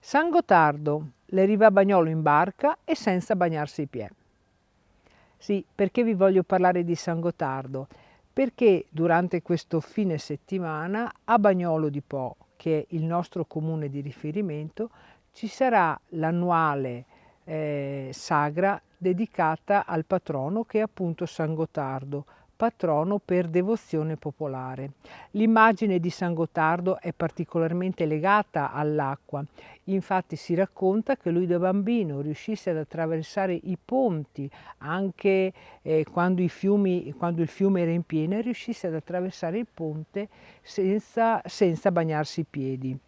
San Gottardo, le arriva a Bagnolo in barca e senza bagnarsi i piedi. Sì, perché vi voglio parlare di San Gottardo? Perché durante questo fine settimana a Bagnolo di Po, che è il nostro comune di riferimento, ci sarà l'annuale sagra dedicata al patrono che è appunto San Gottardo, patrono per devozione popolare. L'immagine di San Gottardo è particolarmente legata all'acqua, infatti si racconta che lui da bambino riuscisse ad attraversare i ponti anche quando il fiume era in piena, riuscisse ad attraversare il ponte senza bagnarsi i piedi.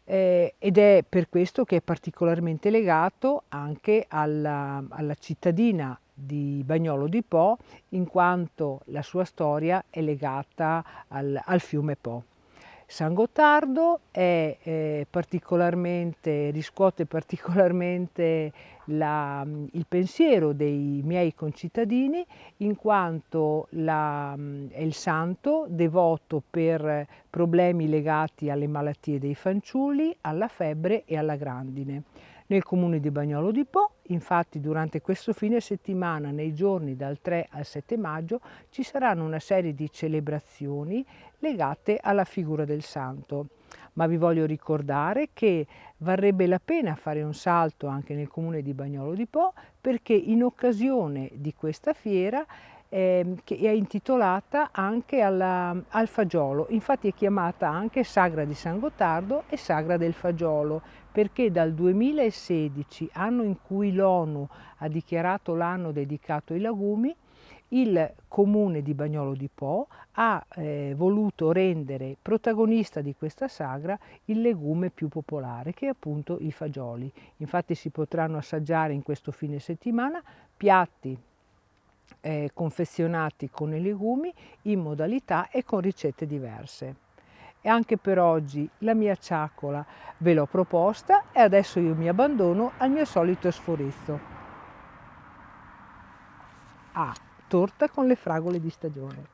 Ed è per questo che è particolarmente legato anche alla cittadina di Bagnolo di Po, in quanto la sua storia è legata al fiume Po. San Gottardo riscuote particolarmente il pensiero dei miei concittadini, in quanto è il santo devoto per problemi legati alle malattie dei fanciulli, alla febbre e alla grandine. Nel comune di Bagnolo di Po, infatti, durante questo fine settimana, nei giorni dal 3 al 7 maggio, ci saranno una serie di celebrazioni legate alla figura del santo. Ma vi voglio ricordare che varrebbe la pena fare un salto anche nel comune di Bagnolo di Po, perché in occasione di questa fiera che è intitolata anche al fagiolo, infatti è chiamata anche Sagra di San Gottardo e Sagra del Fagiolo, perché dal 2016, anno in cui l'ONU ha dichiarato l'anno dedicato ai legumi, il comune di Bagnolo di Po ha voluto rendere protagonista di questa sagra il legume più popolare, che è appunto i fagioli. Infatti si potranno assaggiare in questo fine settimana piatti confezionati con i legumi in modalità e con ricette diverse. E anche per oggi la mia ciaccola ve l'ho proposta e adesso io mi abbandono al mio solito sforezzo. Torta con le fragole di stagione.